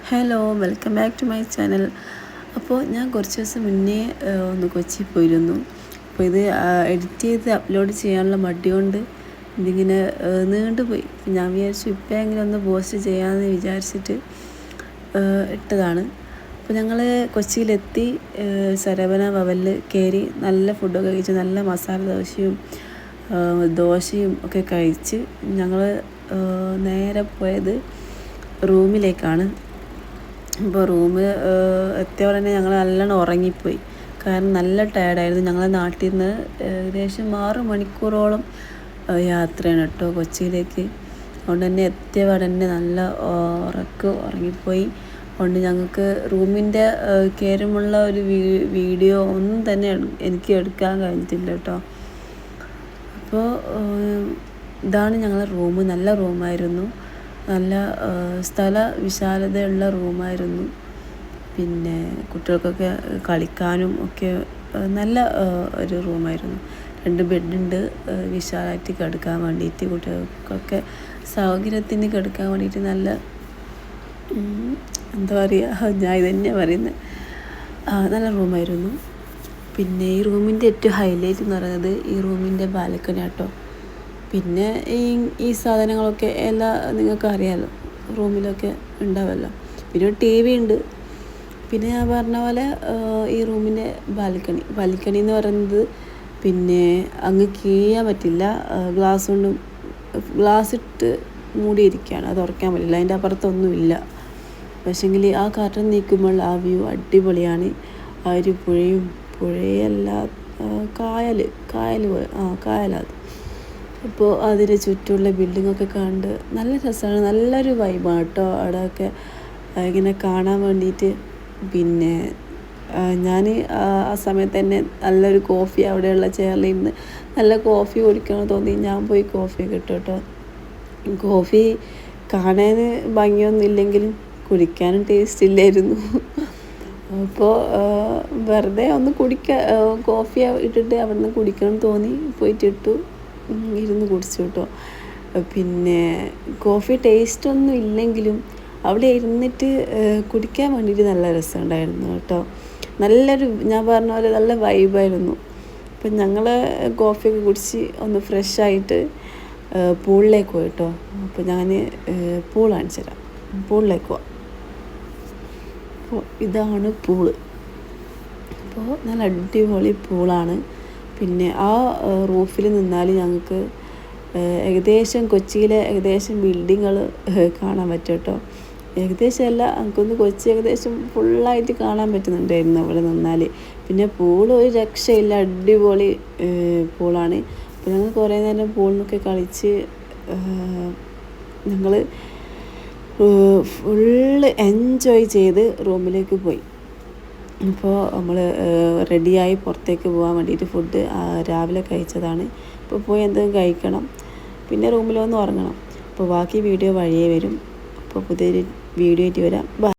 Hello, welcome back to my channel. അപ്പോൾ ഞാൻ കുറച്ച് ദിവസം മുന്നേ ഒന്ന് കൊച്ചി പോയിരുന്നു. അപ്പോൾ ഇത് എഡിറ്റ് ചെയ്ത് അപ്ലോഡ് ചെയ്യാനുള്ള മടി കൊണ്ട് ഇതിങ്ങനെ നീണ്ടുപോയി. ഞാൻ വിചാരിച്ചു ഇപ്പോഴെങ്കിലും ഒന്ന് പോസ്റ്റ് ചെയ്യാമെന്ന് വിചാരിച്ചിട്ട് ഇട്ടതാണ്. അപ്പോൾ ഞങ്ങൾ കൊച്ചിയിലെത്തി സരവണ ഭവനിൽ കയറി നല്ല ഫുഡൊക്കെ കഴിച്ച് നല്ല മസാല ദോശയും ഒക്കെ കഴിച്ച് ഞങ്ങൾ നേരെ പോയത് റൂമിലേക്കാണ്. ഇപ്പോൾ എത്തിയ ഉടനെ ഞങ്ങൾ നല്ലോണം ഉറങ്ങിപ്പോയി. കാരണം നല്ല ടയർഡായിരുന്നു. ഞങ്ങളെ നാട്ടിൽ നിന്ന് ഏകദേശം 6 മണിക്കൂറോളം യാത്രയാണ് കേട്ടോ കൊച്ചിയിലേക്ക്. അതുകൊണ്ട് തന്നെ എത്തിയ ഉടനെ നല്ല ഉറങ്ങിപ്പോയി. അതുകൊണ്ട് ഞങ്ങൾക്ക് റൂമിൻ്റെ കയറുമുള്ള ഒരു വീഡിയോ ഒന്നും തന്നെ എനിക്ക് എടുക്കാൻ കഴിഞ്ഞിട്ടില്ല കേട്ടോ. അപ്പോൾ ഇതാണ് ഞങ്ങളുടെ റൂം. നല്ല റൂമായിരുന്നു. നല്ല സ്ഥല വിശാലതയുള്ള റൂമായിരുന്നു. പിന്നെ കുട്ടികൾക്കൊക്കെ കളിക്കാനും ഒക്കെ നല്ല ഒരു റൂമായിരുന്നു. 2 ബെഡുണ്ട് വിശാലമായിട്ട് കിടക്കാൻ വേണ്ടിയിട്ട്. കുട്ടികൾക്കൊക്കെ സൗകര്യത്തിന് കിടക്കാൻ വേണ്ടിയിട്ട് നല്ല എന്താ പറയുക, ഞാൻ ഇതന്നെ പറയുന്നത്, നല്ല റൂമായിരുന്നു. പിന്നെ ഈ റൂമിൻ്റെ ഏറ്റവും ഹൈലൈറ്റ് എന്ന് പറയുന്നത് ഈ റൂമിൻ്റെ ബാൽക്കണി കേട്ടോ. പിന്നെ ഈ സാധനങ്ങളൊക്കെ നിങ്ങൾക്ക് അറിയാമല്ലോ, റൂമിലൊക്കെ ഉണ്ടാവുമല്ലോ. പിന്നെ ഒരു TV ഉണ്ട്. പിന്നെ ഞാൻ പറഞ്ഞ പോലെ ഈ റൂമിൻ്റെ ബാൽക്കണി എന്ന് പറയുന്നത് പിന്നെ അങ്ങ് കീഴാൻ പറ്റില്ല. ഗ്ലാസ് ഇട്ട് മൂടിയിരിക്കുകയാണ്. അത് തുറക്കാൻ പറ്റില്ല. അതിൻ്റെ അപ്പുറത്തൊന്നുമില്ല. പക്ഷേങ്കിൽ ആ കർട്ടൻ നീക്കുമ്പോൾ ആ വ്യൂ അടിപൊളിയാണ്. ആ ഒരു പുഴയല്ല, കായലത്. അപ്പോൾ അതിന് ചുറ്റുമുള്ള ബിൽഡിങ്ങൊക്കെ കണ്ട് നല്ല രസമാണ്. നല്ലൊരു വൈബാണ് കേട്ടോ അവിടെയൊക്കെ ഇങ്ങനെ കാണാൻ വേണ്ടിയിട്ട്. പിന്നെ ഞാൻ ആ സമയത്ത് തന്നെ നല്ലൊരു കോഫി അവിടെയുള്ള ചെയറിൽ ഇരുന്ന് നല്ല കോഫി കുടിക്കണം തോന്നി. ഞാൻ പോയി കോഫിയൊക്കെ ഇട്ടു കേട്ടോ. കോഫി കാണാൻ ഭംഗിയൊന്നും ഇല്ലെങ്കിലും കുടിക്കാനും ടേസ്റ്റ് ഇല്ലായിരുന്നു. അപ്പോൾ വെറുതെ ഒന്ന് കോഫി ഇട്ടിട്ട് അവിടെ നിന്ന് കുടിക്കണം തോന്നി, പോയിട്ടിട്ടു, ഇരുന്ന് കുടിച്ചു കേട്ടോ. പിന്നെ കോഫി ടേസ്റ്റൊന്നും ഇല്ലെങ്കിലും അവിടെ ഇരുന്നിട്ട് കുടിക്കാൻ വേണ്ടിയിട്ട് നല്ല രസമുണ്ടായിരുന്നു കേട്ടോ. ഞാൻ പറഞ്ഞ പോലെ നല്ല വൈബായിരുന്നു. അപ്പം ഞങ്ങൾ കോഫിയൊക്കെ കുടിച്ച് ഒന്ന് ഫ്രഷായിട്ട് പൂളിലേക്ക് പോയി കേട്ടോ. അപ്പോൾ ഞാൻ പൂൾ കാണിച്ചു തരാം. പൂളിലേക്ക് പോവാം. അപ്പോൾ ഇതാണ് പൂള്. അപ്പോൾ നല്ല അടിപൊളി പൂളാണ്. പിന്നെ ആ റൂഫിൽ നിന്നാൽ ഞങ്ങൾക്ക് കൊച്ചിയിലെ ബിൽഡിങ്ങുകൾ കാണാൻ പറ്റും കേട്ടോ. അല്ല, നമുക്കൊന്ന് കൊച്ചി ഫുള്ളായിട്ട് കാണാൻ പറ്റുന്നുണ്ടായിരുന്നു അവിടെ നിന്നാൽ. പിന്നെ പൂൾ ഒരു രക്ഷയില്ല, അടിപൊളി പൂളാണ്. അപ്പോൾ ഞങ്ങൾ കുറേ നേരം പൂളിനൊക്കെ കളിച്ച് ഞങ്ങൾ ഫുള്ള് എൻജോയ് ചെയ്ത് റൂമിലേക്ക് പോയി. ഇപ്പോൾ നമ്മൾ റെഡിയായി പുറത്തേക്ക് പോകാൻ വേണ്ടിയിട്ട് ഫുഡ് രാവിലെ കഴിച്ചതാണ്. ഇപ്പോൾ പോയി എന്തെങ്കിലും കഴിക്കണം, പിന്നെ റൂമിൽ വന്ന് ഉറങ്ങണം. അപ്പോൾ ബാക്കി വീഡിയോ വഴിയേ വരും. അപ്പോൾ പുതിയൊരു വീഡിയോ ആയിട്ട് വരാം. ബൈ.